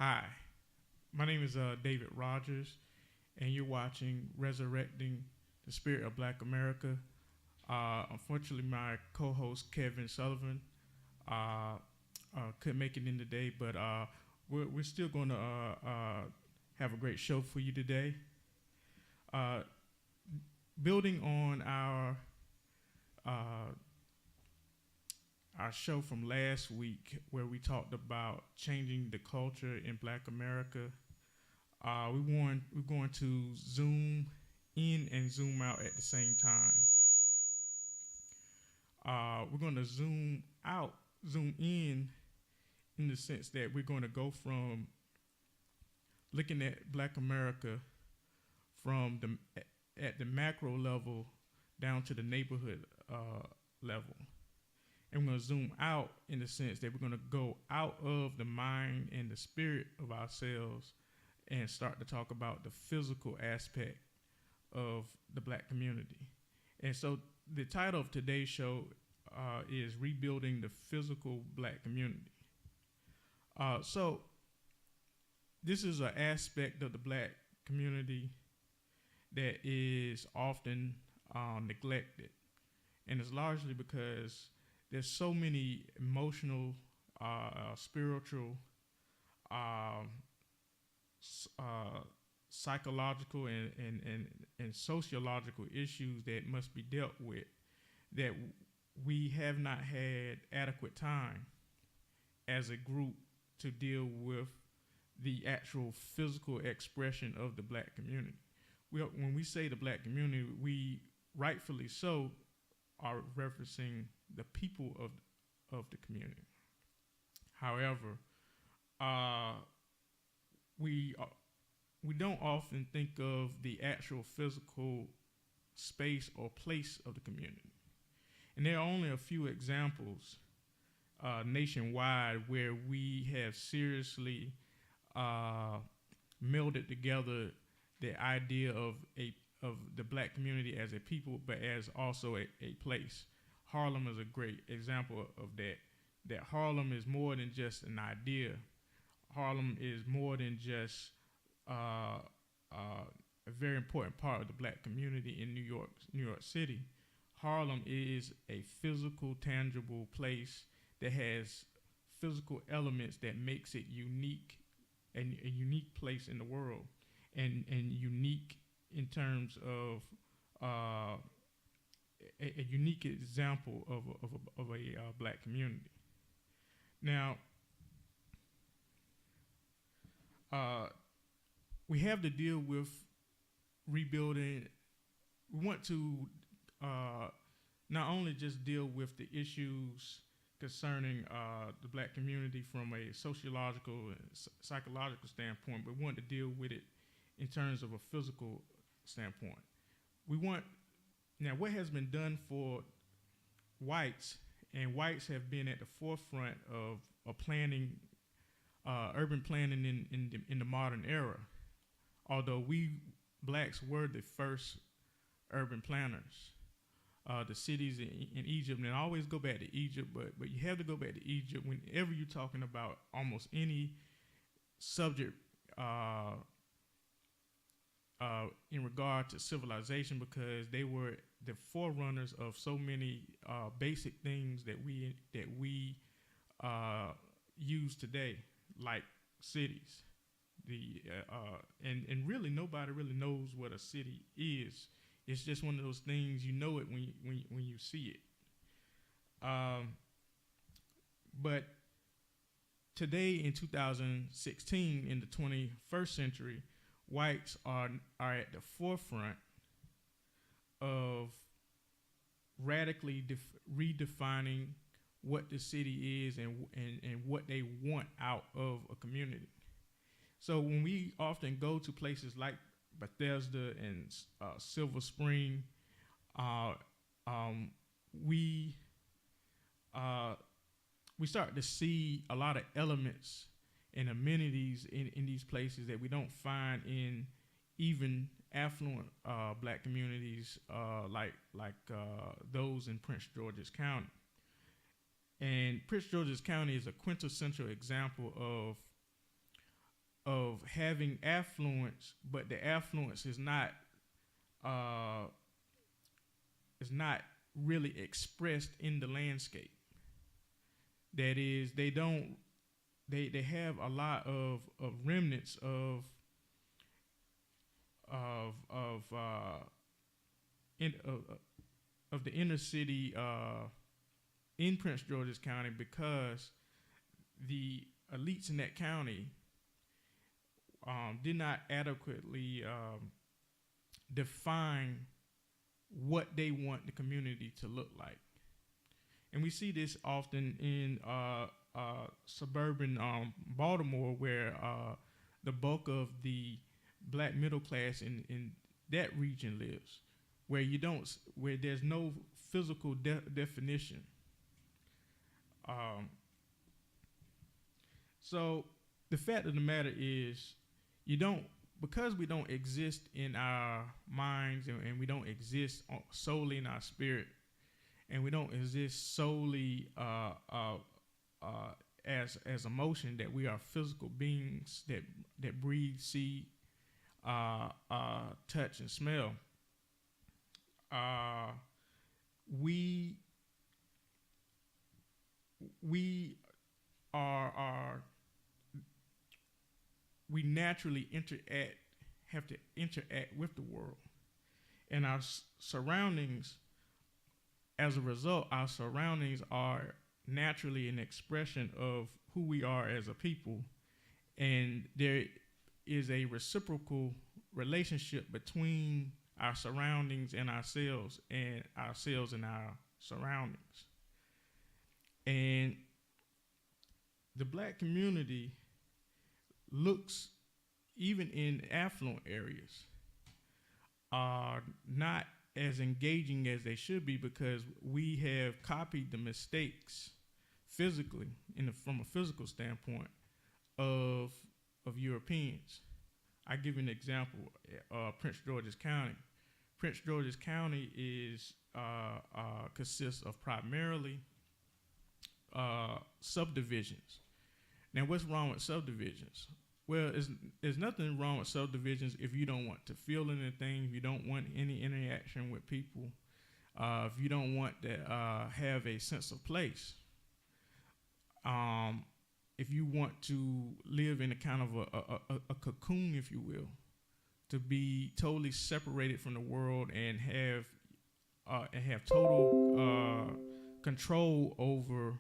Hi, my name is David Rogers, and you're watching Resurrecting the Spirit of Black America. Unfortunately, my co host Kevin Sullivan uh, couldn't make it in today, but we're still going to have a great show for you today. Uh, Building on uh, our show from last week, where we talked about changing the culture in Black America, we're going to zoom in and zoom out at the same time. We're going to zoom in the sense that we're going to go from looking at Black America from at the macro level down to the neighborhood level. And we're going to zoom out in the sense that we're going to go out of the mind and the spirit of ourselves and start to talk about the physical aspect of the Black community. And so the title of today's show is Rebuilding the Physical Black Community. So this is an aspect of the Black community that is often neglected. And it's largely because there's so many emotional, spiritual, psychological, and sociological issues that must be dealt with that we have not had adequate time as a group to deal with the actual physical expression of the Black community. When we say the Black community, we rightfully so are referencing the people of the community. However, we don't often think of the actual physical space or place of the community. And there are only a few examples nationwide where we have seriously melded together the idea of the Black community as a people, but as also a place. Harlem is a great example of that. That Harlem is more than just an idea. Harlem is more than just a very important part of the Black community in New York City. Harlem is a physical, tangible place that has physical elements that makes it unique, and a unique place in the world, and unique in terms of a unique example of a Black community. Now, we have to deal with rebuilding. We want to not only just deal with the issues concerning the Black community from a sociological and psychological standpoint, but we want to deal with it in terms of a physical standpoint. Now what has been done for whites, and whites have been at the forefront of planning, urban planning in the modern era. Although we Blacks were the first urban planners. The cities in Egypt, and I always go back to Egypt, but you have to go back to Egypt whenever you're talking about almost any subject in regard to civilization, because they were the forerunners of so many basic things that we use today, like cities. And really nobody really knows what a city is. It's just one of those things, you know it when you see it. But today in 2016, in the 21st century, whites are at the forefront of radically redefining what the city is and what they want out of a community. So when we often go to places like Bethesda and Silver Spring, we start to see a lot of elements and amenities in these places that we don't find in even affluent Black communities like those in Prince George's County. And Prince George's County is a quintessential example of of having affluence, but the affluence uh, is not really expressed in the landscape. That is, they have a lot of remnants of of uh, in, of the inner city in Prince George's County, because the elites in that county did not adequately define what they want the community to look like. And we see this often in suburban Baltimore, where the bulk of the black middle class in that region lives, where there's no physical definition. So the fact of the matter is, because we don't exist in our minds, and we don't exist solely in our spirit, and we don't exist solely as emotion, that we are physical beings that breathe, see, touch, and smell. We naturally have to interact with the world, and our surroundings. As a result, our surroundings are naturally an expression of who we are as a people, and there is a reciprocal relationship between our surroundings and ourselves and our surroundings. And the black community looks, even in affluent areas, are not as engaging as they should be, because we have copied the mistakes physically, from a physical standpoint, of Europeans. I give you an example. Prince George's County. Prince George's County consists of primarily subdivisions. Now, what's wrong with subdivisions? Well, there's nothing wrong with subdivisions if you don't want to feel anything, if you don't want any interaction with people, if you don't want to have a sense of place. If you want to live in a kind of a cocoon, if you will, to be totally separated from the world and have total control over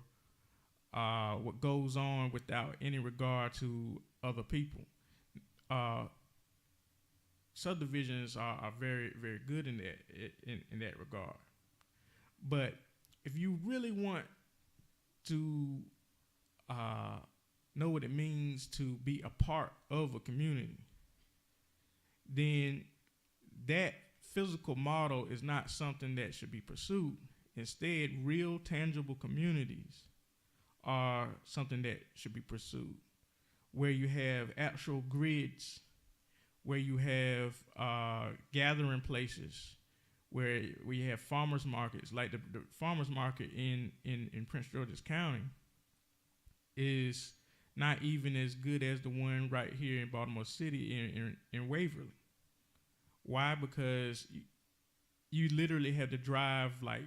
what goes on without any regard to other people. Subdivisions are very, very good in that regard. But if you really want to know what it means to be a part of a community, then that physical model is not something that should be pursued. Instead, real, tangible communities are something that should be pursued, where you have actual grids, where you have gathering places, where we have farmers markets. Like the farmers market in Prince George's County is not even as good as the one right here in Baltimore City in Waverly. Why? Because you literally have to drive like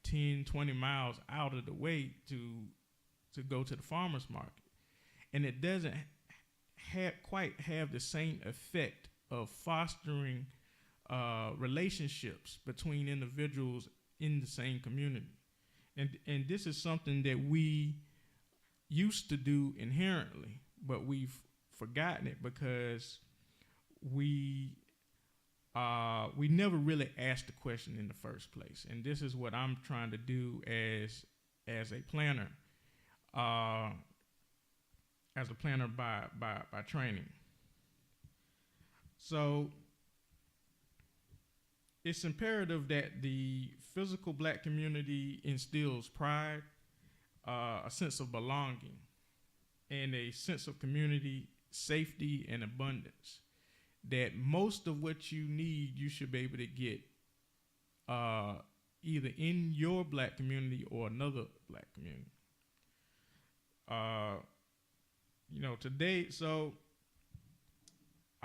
10, 20 miles out of the way to go to the farmer's market. And it doesn't quite have the same effect of fostering relationships between individuals in the same community. And this is something that we used to do inherently, but we've forgotten it because we never really asked the question in the first place. And this is what I'm trying to do as a planner, by training. So it's imperative that the physical black community instills pride, a sense of belonging, and a sense of community, safety, and abundance. That most of what you need, you should be able to get either in your black community or another black community. Today, so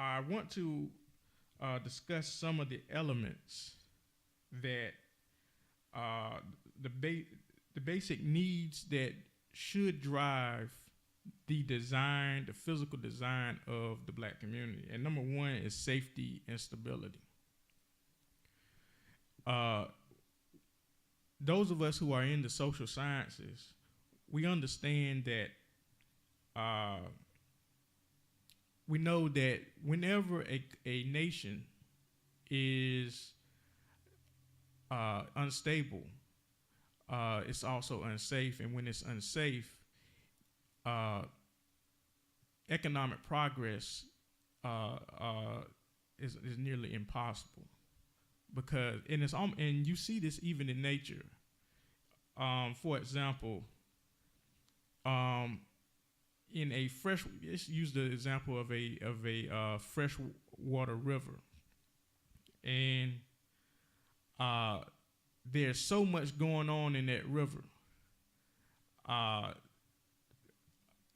I want to discuss some of the elements that the basic needs that should drive the design, the physical design of the black community. And number one is safety and stability. Those of us who are in the social sciences, we understand that we know that whenever a nation is unstable, it's also unsafe. And when it's unsafe, economic progress is nearly impossible. Because and you see this even in nature. For example, in a let's use the example of a freshwater river, and there's so much going on in that river.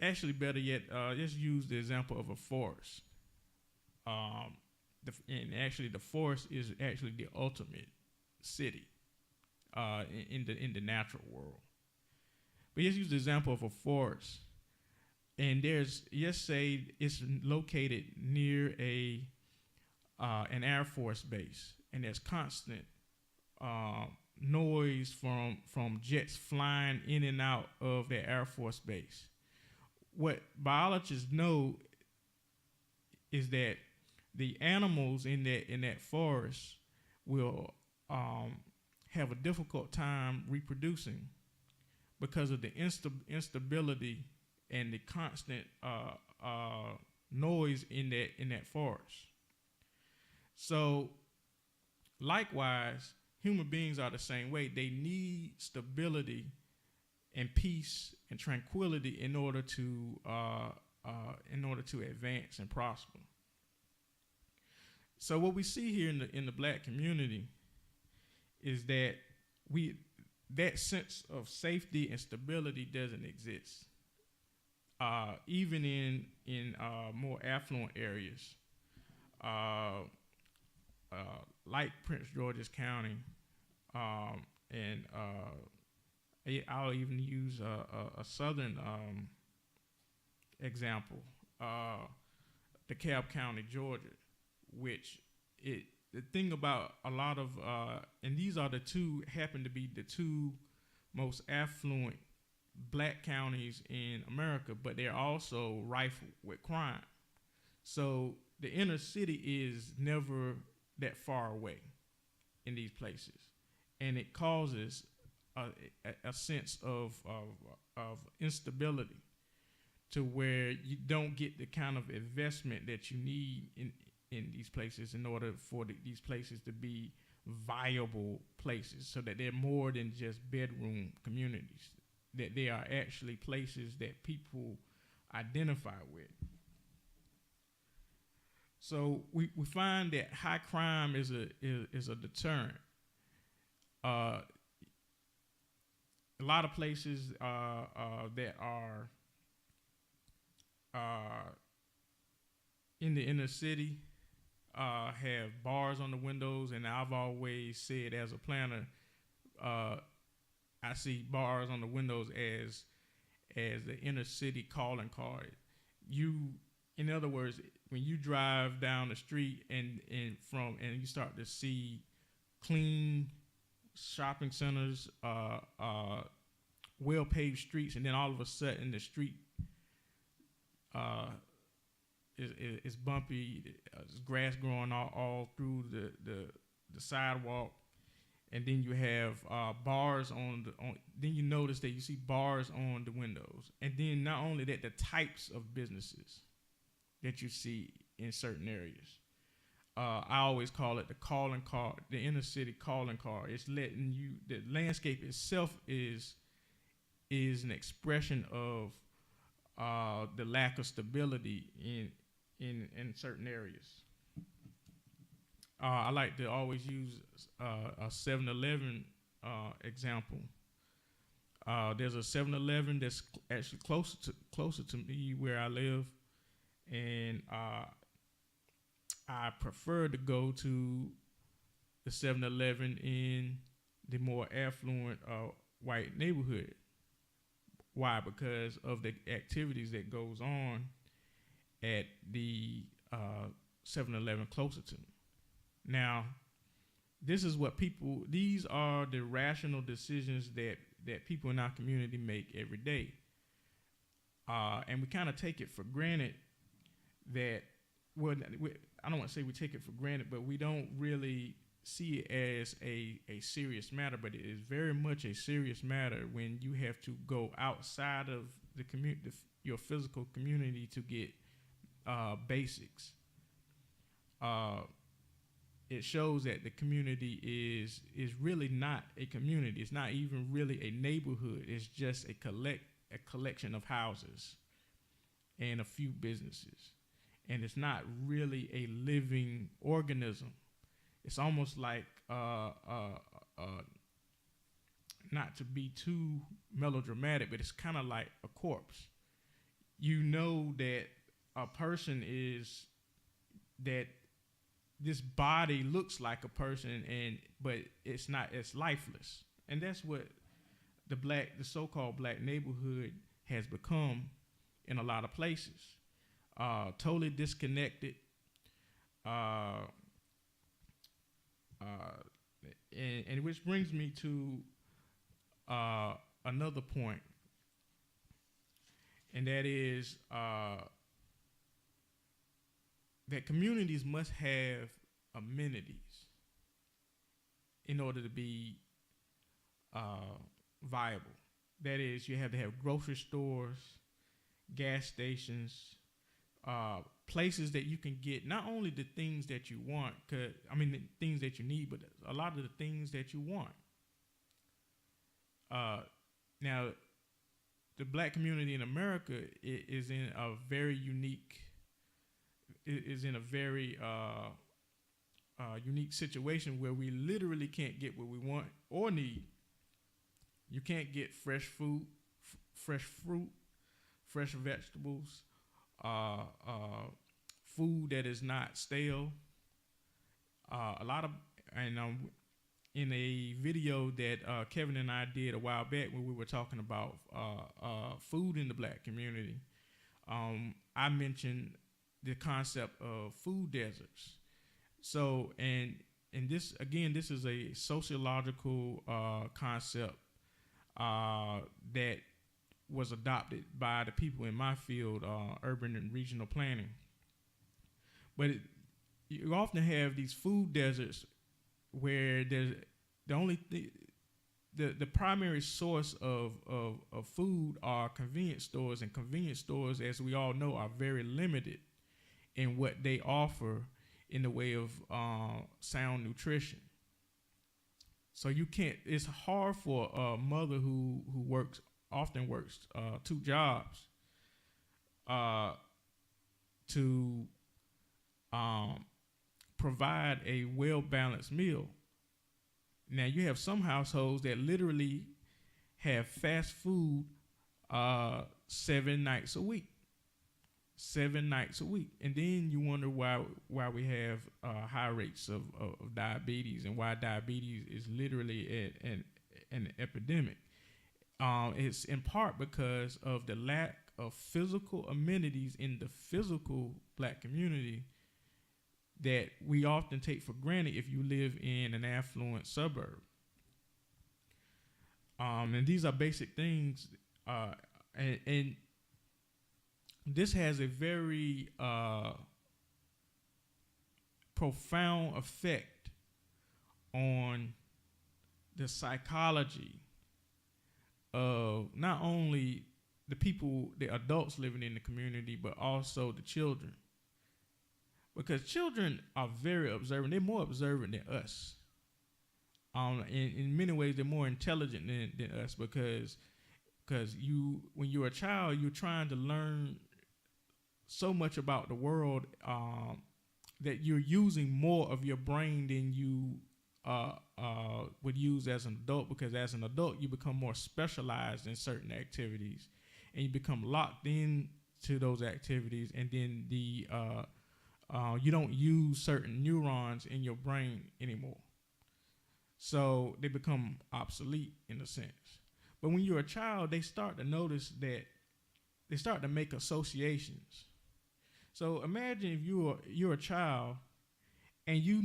Actually, better yet, let's use the example of a forest. And actually, the forest is actually the ultimate city in the natural world. But let's use the example of a forest. And let's say it's located near an Air Force base, and there's constant noise from jets flying in and out of that Air Force base. What biologists know is that the animals in that forest will have a difficult time reproducing because of the instability and the constant noise in that forest. So, likewise, human beings are the same way. They need stability and peace and tranquility in order to advance and prosper. So what we see here in the black community is that that sense of safety and stability doesn't exist. Even in more affluent areas, like Prince George's County, and I'll even use a southern example, DeKalb County, Georgia, which the thing about a lot of, and these are happen to be the two most affluent black counties in America, but they're also rife with crime. So the inner city is never that far away in these places, and it causes a sense of instability to where you don't get the kind of investment that you need in these places in order for these places to be viable places, so that they're more than just bedroom communities, that they are actually places that people identify with. So we find that high crime is a deterrent. A lot of places that are in the inner city have bars on the windows, and I've always said, as a planner, I see bars on the windows as the inner city calling card. In other words, when you drive down the street and you start to see clean shopping centers, well-paved streets, and then all of a sudden the street is bumpy, there's grass growing all through the sidewalk, and then you have bars then you notice that you see bars on the windows. And then not only that, the types of businesses that you see in certain areas. I always call it the calling card, the inner city calling card. It's letting you, the landscape itself is an expression of the lack of stability in certain areas. I like to always use a 7-Eleven example. There's a 7-Eleven that's actually closer to me where I live, and I prefer to go to the 7-Eleven in the more affluent white neighborhood. Why? Because of the activities that goes on at the 7-Eleven closer to me. Now, these are the rational decisions that people in our community make every day. And we kind of take it for granted that, well, I don't want to say we take it for granted, but we don't really see it as a serious matter, but it is very much a serious matter when you have to go outside of the community, your physical community, to get basics. It shows that the community is really not a community. It's not even really a neighborhood. It's just a collection of houses and a few businesses. And it's not really a living organism. It's almost like, not to be too melodramatic, but it's kind of like a corpse. You know that a person is, that this body looks like a person, but it's not, it's lifeless. And that's what the so-called black neighborhood has become in a lot of places. Totally disconnected. And which brings me to another point, and that is that communities must have amenities in order to be viable. That is, you have to have grocery stores, gas stations, places that you can get not only the things that you want, the things that you need, but a lot of the things that you want. Now, the black community in America is in a very unique unique situation where we literally can't get what we want or need. You can't get fresh food, fresh fruit, fresh vegetables, food that is not stale. In a video that Kevin and I did a while back when we were talking about food in the black community, I mentioned the concept of food deserts. So, and this, again, this is a sociological concept that was adopted by the people in my field, urban and regional planning. But you often have these food deserts where there's the primary source of food are convenience stores, and convenience stores, as we all know, are very limited in what they offer in the way of sound nutrition. So it's hard for a mother who often works 2 jobs to provide a well-balanced meal. Now, you have some households that literally have fast food 7 nights a week. 7 nights a week. And then you wonder why we have high rates of diabetes, and why diabetes is literally an epidemic. It's in part because of the lack of physical amenities in the physical black community that we often take for granted if you live in an affluent suburb. And these are basic things, and this has a very profound effect on the psychology of not only the adults living in the community, but also the children. Because children are very observant. They're more observant than us. In many ways, they're more intelligent than us, because when you're a child, you're trying to learn so much about the world that you're using more of your brain than you would use as an adult, because as an adult, you become more specialized in certain activities, and you become locked in to those activities, and then the you don't use certain neurons in your brain anymore. So they become obsolete in a sense. But when you're a child, they start to notice that they start to make associations. So imagine if you're a child and you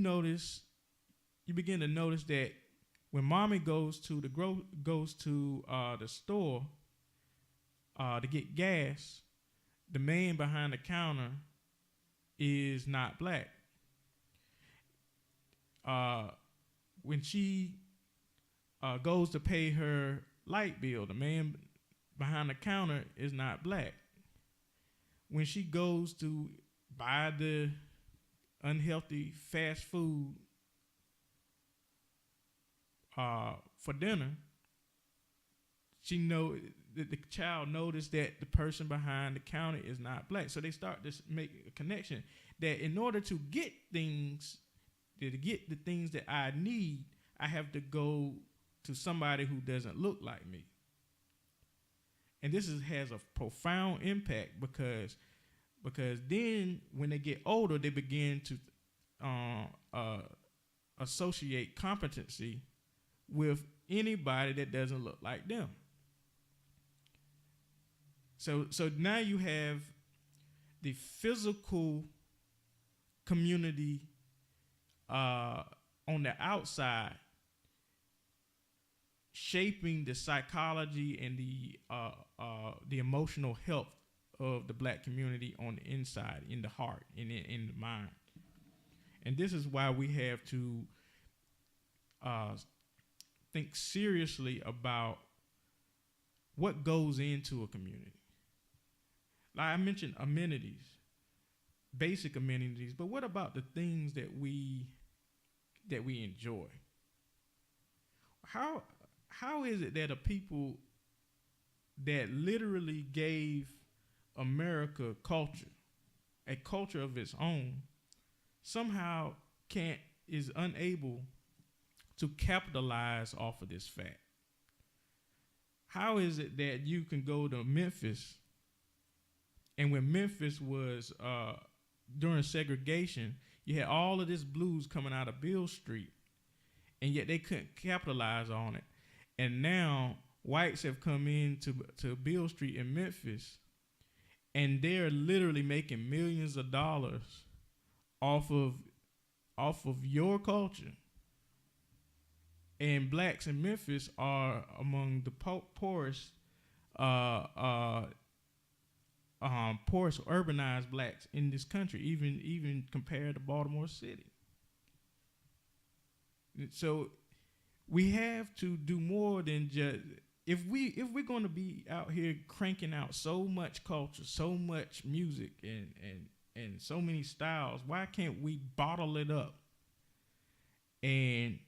begin to notice that when mommy goes to the store to get gas, the man behind the counter is not black. When she goes to pay her light bill, the man behind the counter is not black. When she goes to buy the unhealthy fast food for dinner, the child noticed that the person behind the counter is not black. So they start to make a connection that in order to get things, to get the things that I need, I have to go to somebody who doesn't look like me. And this has a profound impact because then when they get older, they begin to associate competency with anybody that doesn't look like them. So now you have the physical community on the outside shaping the psychology and the emotional health of the black community on the inside, in the heart, in the mind. And this is why we have to think seriously about what goes into a community. Like I mentioned, amenities, basic amenities, but what about the things that we enjoy? How is it that a people that literally gave America culture, a culture of its own, somehow is unable to capitalize off of this fact? How is it that you can go to Memphis, and when Memphis was during segregation, you had all of this blues coming out of Beale Street, and yet they couldn't capitalize on it. And now whites have come into Beale Street in Memphis, and they're literally making millions of dollars off of your culture. And blacks in Memphis are among the poorest urbanized blacks in this country, even compared to Baltimore City. So we have to do more than just, if we're going to be out here cranking out so much culture, so much music, and so many styles, why can't we bottle it up and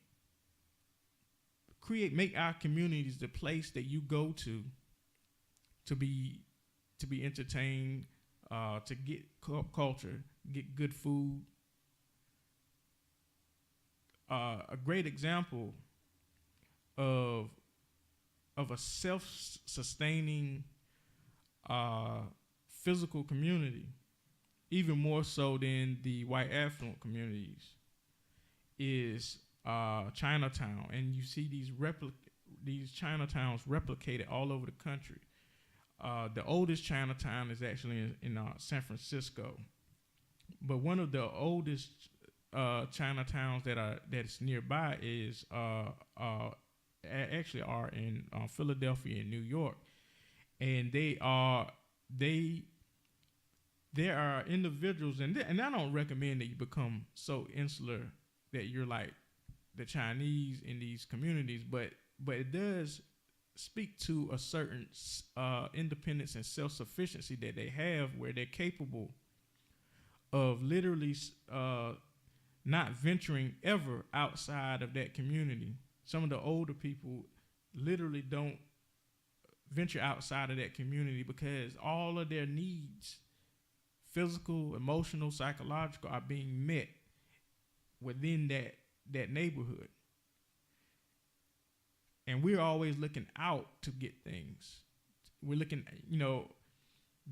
make our communities the place that you go to be entertained, to get culture, get good food. A great example of a self-sustaining physical community, even more so than the white affluent communities, is Chinatown. And you see these Chinatowns replicated all over the country. The oldest Chinatown is actually in San Francisco, but one of the oldest Chinatowns that's nearby is actually are in Philadelphia and New York, and there are individuals, and I don't recommend that you become so insular that you're like the Chinese in these communities, but it does speak to a certain independence and self-sufficiency that they have, where they're capable of literally not venturing ever outside of that community. Some of the older people literally don't venture outside of that community because all of their needs, physical, emotional, psychological, are being met within that neighborhood. And we're always looking out to get things. We're looking,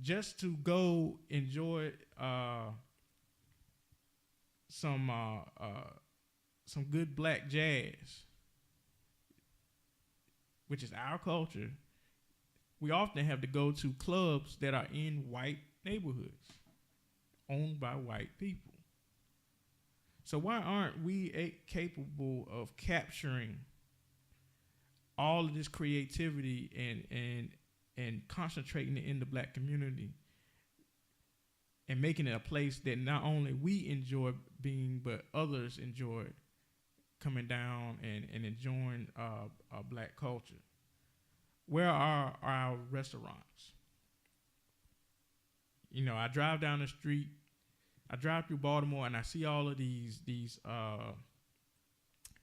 just to go enjoy some uh, uh, some good black jazz, which is our culture, we often have to go to clubs that are in white neighborhoods, owned by white people. So why aren't we capable of capturing all of this creativity and concentrating it in the black community and making it a place that not only we enjoy being, but others enjoy coming down and enjoying black culture? Where are our restaurants? You know, I drive down the street, I drive through Baltimore, and I see all of these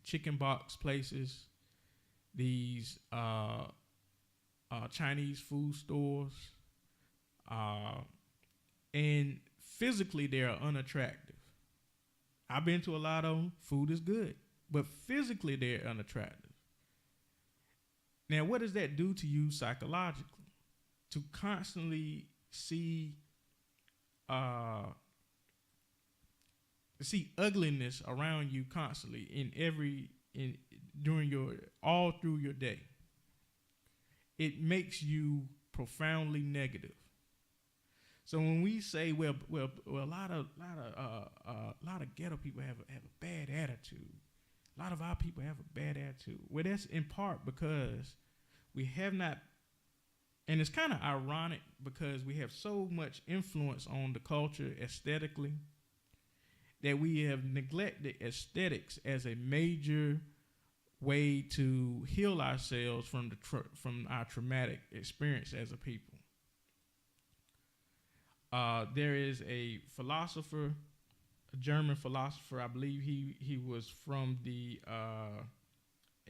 chicken box places, these Chinese food stores, and physically they are unattractive. I've been to a lot of them. Food is good, but physically they're unattractive. Now, what does that do to you psychologically? To constantly see ugliness around you constantly all through your day. It makes you profoundly negative. So when we say, well, a lot of ghetto people have a bad attitude. A lot of our people have a bad attitude. Well, that's in part because we have not, and it's kind of ironic because we have so much influence on the culture aesthetically that we have neglected aesthetics as a major way to heal ourselves from our traumatic experience as a people. There is a philosopher, a German philosopher. I believe he was from the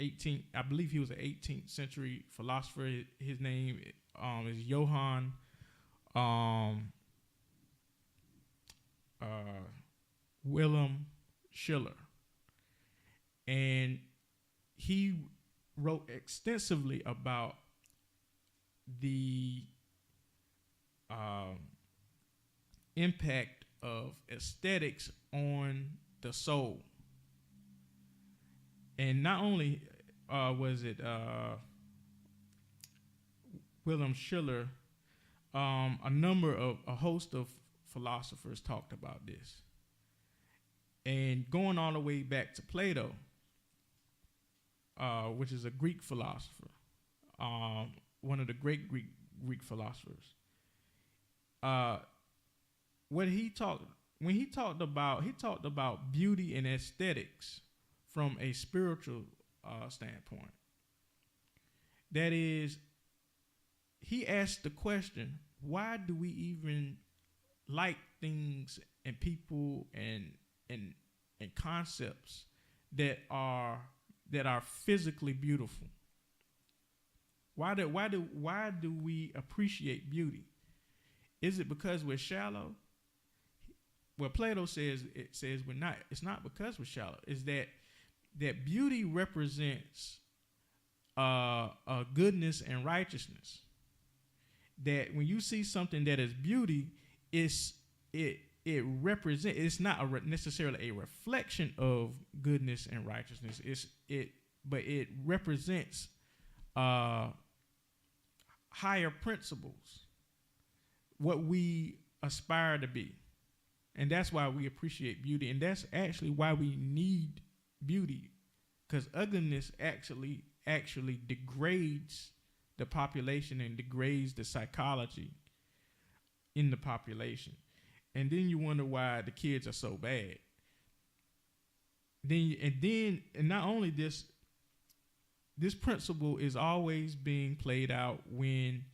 18th. I believe he was an 18th century philosopher. His name is Johann Wilhelm Schiller, and he wrote extensively about the impact of aesthetics on the soul. And not only was it Wilhelm Schiller, a host of philosophers talked about this. And going all the way back to Plato, which is a Greek philosopher, one of the great Greek philosophers. When he talked about beauty and aesthetics from a spiritual standpoint. That is, he asked the question, why do we even like things and people and concepts that are physically beautiful? Why do we appreciate beauty? Is it because we're shallow? Well, Plato says we're not. It's not because we're shallow. It's that beauty represents goodness and righteousness. That when you see something that is beauty, it represents. It's not necessarily a reflection of goodness and righteousness. But it represents higher principles, what we aspire to be. And that's why we appreciate beauty. And that's actually why we need beauty, because ugliness actually degrades the population and degrades the psychology in the population. And then you wonder why the kids are so bad. And not only this principle is always being played out when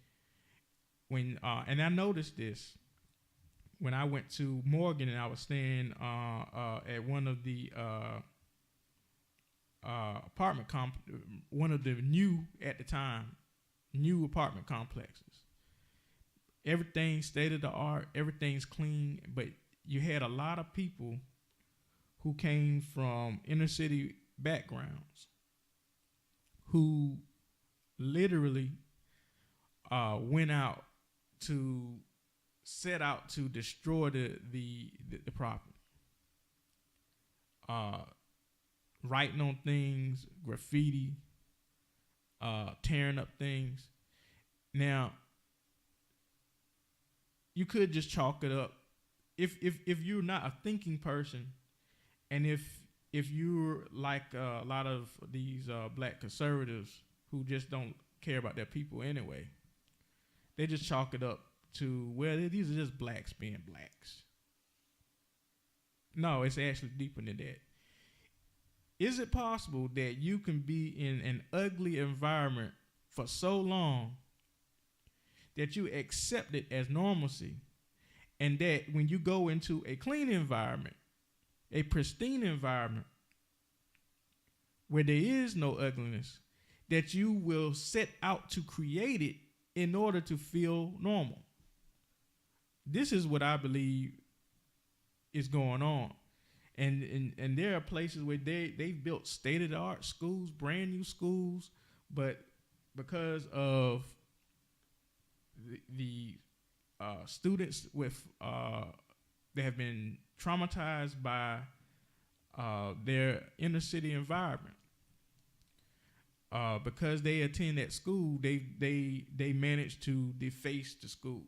and I noticed this when I went to Morgan and I was staying at one of the one of the new apartment complexes. Everything's state of the art, everything's clean, but you had a lot of people who came from inner city backgrounds who literally set out to destroy the property. uh, writing on things, graffiti, tearing up things. Now, you could just chalk it up. If you're not a thinking person, and if you're like a lot of these black conservatives who just don't care about their people anyway, they just chalk it up to, well, these are just blacks being blacks. No, it's actually deeper than that. Is it possible that you can be in an ugly environment for so long that you accept it as normalcy, and that when you go into a clean environment, a pristine environment where there is no ugliness, that you will set out to create it in order to feel normal? This is what I believe is going on. And there are places where they've built state-of-the-art schools, brand new schools, but because of the students with they have been traumatized by their inner city environment, because they attend that school, they manage to deface the school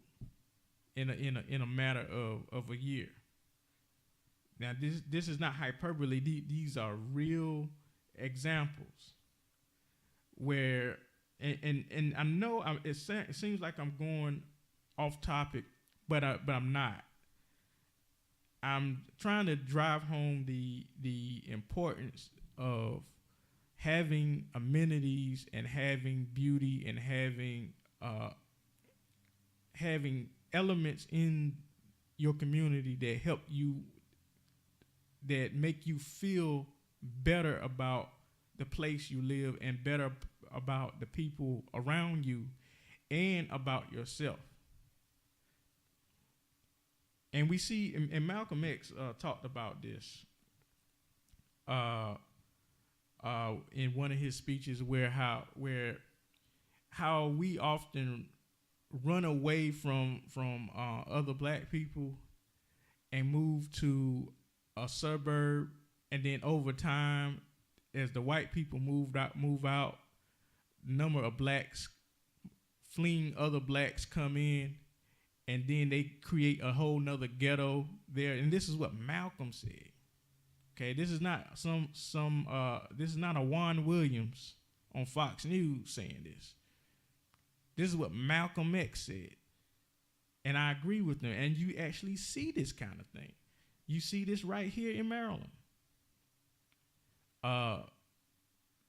in a matter of a year. Now, this is not hyperbole. These are real examples where, and I know it seems like I'm going off topic, but I'm not. I'm trying to drive home the importance of having amenities and having beauty and having elements in your community that help you, that make you feel better about the place you live and better about the people around you and about yourself. And we see, and Malcolm X talked about this in one of his speeches, where how we often run away from other black people and move to a suburb, and then over time, as the white people move out, number of blacks fleeing other blacks come in, and then they create a whole nother ghetto there. And this is what Malcolm said. Okay, this is not this is not a Juan Williams on Fox News saying this. This is what Malcolm X said, and I agree with him. And you actually see this kind of thing. You see this right here in Maryland.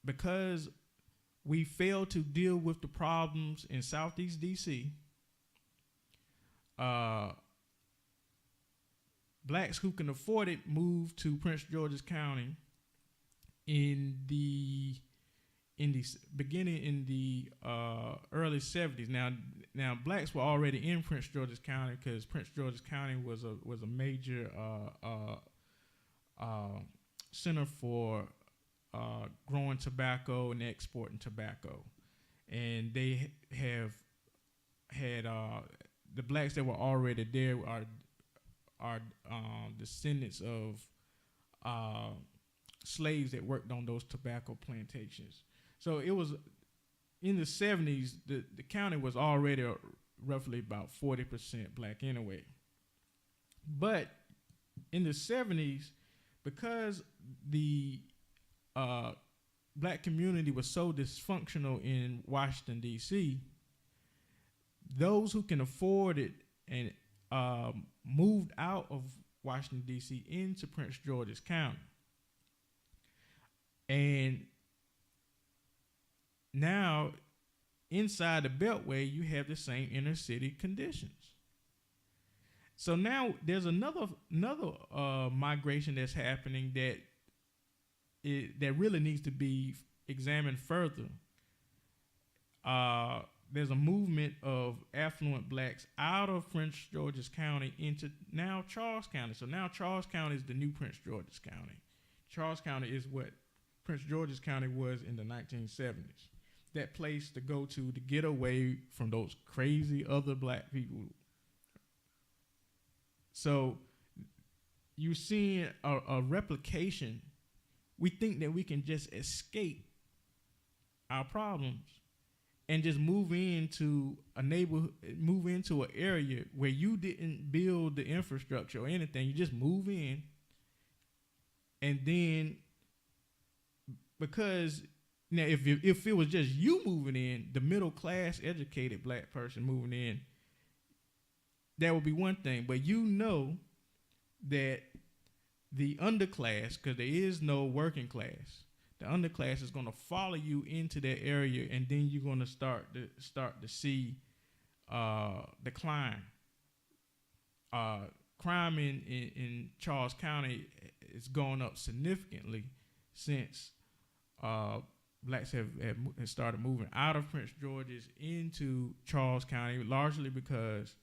Because we fail to deal with the problems in Southeast DC, blacks who can afford it move to Prince George's County in the early 70s. Now blacks were already in Prince George's County, because Prince George's County was a major center for growing tobacco and exporting tobacco, and they have had the blacks that were already there are descendants of slaves that worked on those tobacco plantations. So it was in the 70s, the county was already roughly about 40% black anyway. But in the 70s, because the black community was so dysfunctional in Washington, D.C., those who can afford it and moved out of Washington, D.C. into Prince George's County. And now, inside the Beltway, you have the same inner city conditions. So now there's another migration that's happening that really needs to be examined further. There's a movement of affluent blacks out of Prince George's County into now Charles County. So now Charles County is the new Prince George's County. Charles County is what Prince George's County was in the 1970s. That place to go to get away from those crazy other black people. So you're seeing a replication. We think that we can just escape our problems and just move into a neighborhood, move into an area where you didn't build the infrastructure or anything. You just move in, and then because now if it was just you moving in, the middle class educated black person moving in, that would be one thing. But you know that the underclass, because there is no working class, the underclass is going to follow you into that area, and then you're going to start to see decline. Crime in Charles County is going up significantly since blacks have started moving out of Prince George's into Charles County, largely because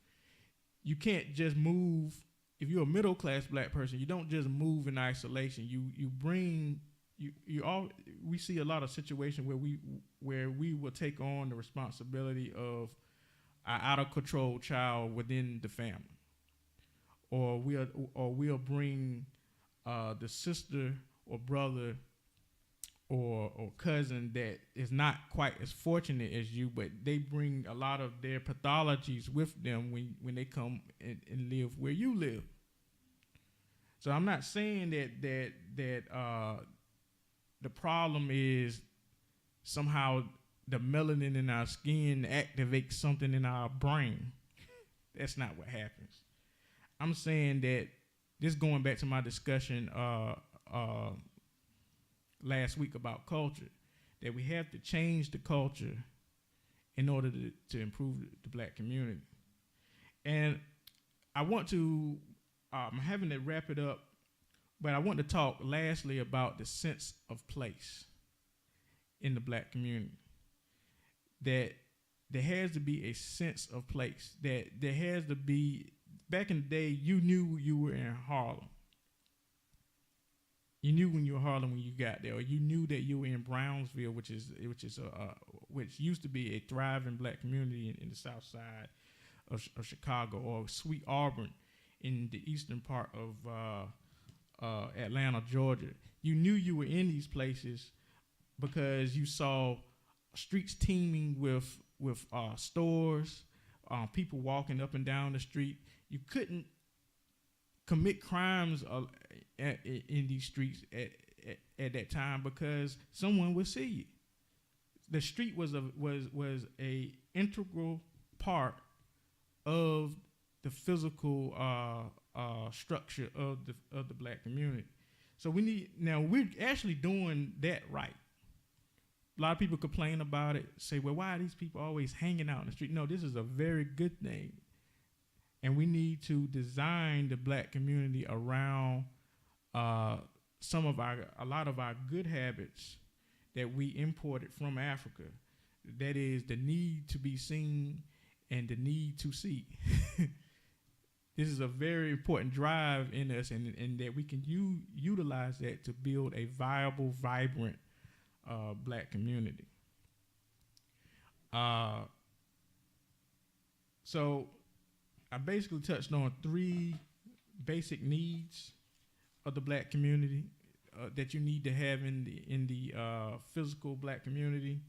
you can't just move. If you're a middle class black person, you don't just move in isolation. We see a lot of situations where we will take on the responsibility of an out of control child within the family, or we'll bring the sister or brother or cousin that is not quite as fortunate as you, but they bring a lot of their pathologies with them when they come and live where you live. So I'm not saying that the problem is somehow the melanin in our skin activates something in our brain. That's not what happens. I'm saying that this, going back to my discussion last week about culture, that we have to change the culture in order to improve the black community. And I want to, I'm having to wrap it up, but I want to talk lastly about the sense of place in the black community. That there has to be a sense of place. That there has to be, back in the day, you knew you were in Harlem. You knew when you were in Harlem when you got there, or you knew that you were in Brownsville, which used to be a thriving black community in the South Side of Chicago, or Sweet Auburn in the eastern part of Atlanta, Georgia. You knew you were in these places because you saw streets teeming with stores, people walking up and down the street. You couldn't commit crimes in these streets at that time because someone would see you. The street was a integral part of the physical structure of the black community. So we're actually doing that right. A lot of people complain about it, say, well, why are these people always hanging out in the street? No, this is a very good thing. And we need to design the black community around a lot of our good habits that we imported from Africa. That is the need to be seen and the need to see. This is a very important drive in us, and that we can utilize that to build a viable, vibrant black community. So I basically touched on 3 basic needs of the black community that you need to have in the physical black community.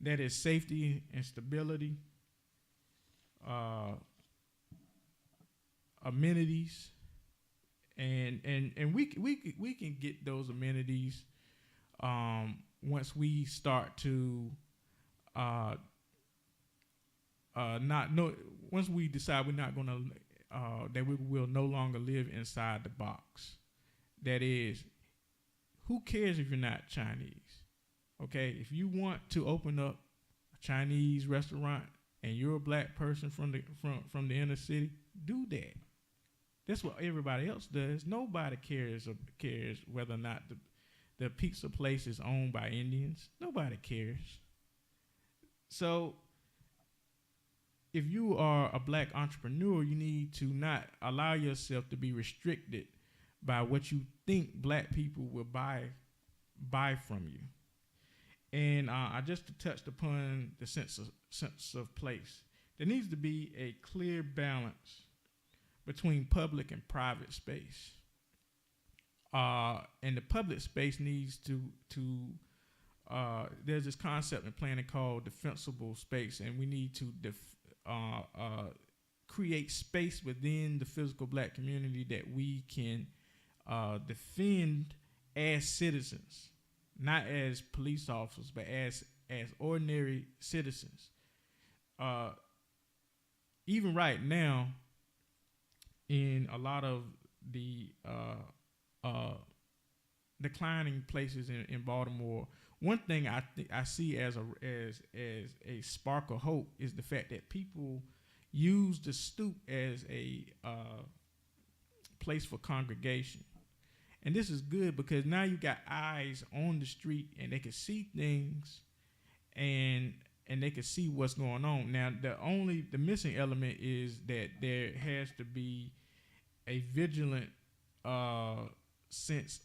That is safety and stability, amenities, and we can get those amenities once we start to once we decide we're not going to that we will no longer live inside the box. That is, who cares if you're not Chinese? Okay, if you want to open up a Chinese restaurant and you're a black person from the inner city, do that. That's what everybody else does. Nobody cares whether or not the pizza place is owned by Indians. Nobody cares. So if you are a black entrepreneur, you need to not allow yourself to be restricted by what you think black people will buy from you. And I just touched upon the sense of place. There needs to be a clear balance between public and private space. And the public space needs to there's this concept in planning called defensible space, and we need to create space within the physical black community that we can defend as citizens, not as police officers, but as ordinary citizens. Even right now, in a lot of the declining places in Baltimore, one thing I see as a spark of hope is the fact that people use the stoop as a place for congregation. And this is good because now you got eyes on the street and they can see things and they can see what's going on. Now the missing element is that there has to be a vigilant sense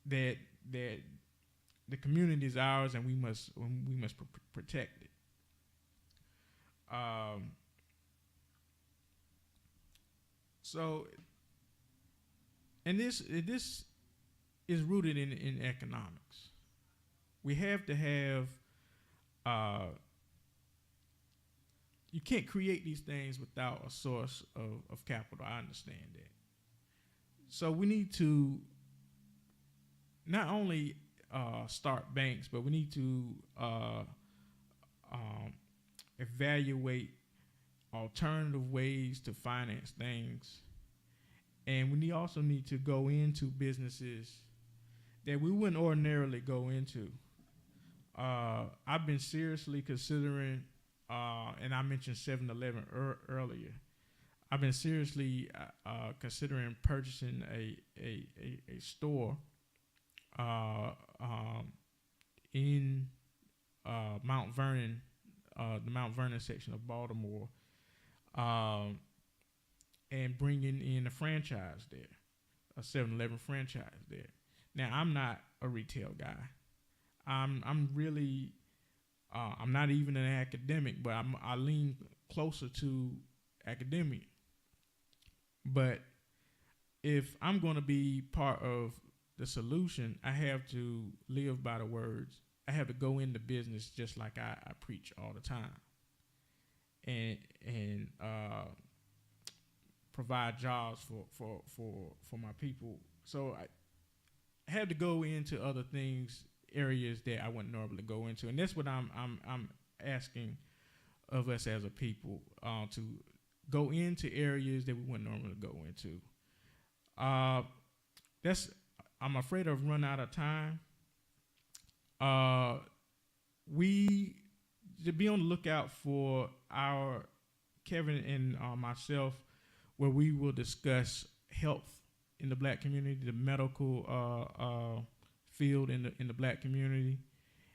that the community is ours and we must protect it. So, and this is rooted in economics. We have to have. You can't create these things without a source of capital. I understand that. So we need to not only start banks, but we need to evaluate alternative ways to finance things. And we also need to go into businesses that we wouldn't ordinarily go into. I've been seriously considering, and I mentioned 7-Eleven earlier. I've been seriously considering purchasing a store in Mount Vernon, the Mount Vernon section of Baltimore, and bringing in a franchise there, a 7-Eleven franchise there. Now, I'm not a retail guy. I'm really, I'm not even an academic, but I lean closer to academia. But if I'm going to be part of the solution, I have to live by the words. I have to go into business just like I preach all the time, and provide jobs for my people. So I have to go into other things, areas that I wouldn't normally go into, and that's what I'm asking of us as a people, to go into areas that we wouldn't normally go into. I'm afraid I've run out of time. We to be on the lookout for our Kevin and myself, where we will discuss health in the black community, the medical field in the black community,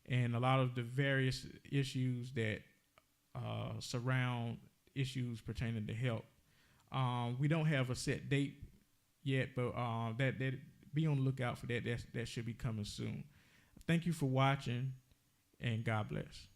and a lot of the various issues that surround issues pertaining to health. We don't have a set date yet, but that be on the lookout for that. That should be coming soon. Thank you for watching, and God bless.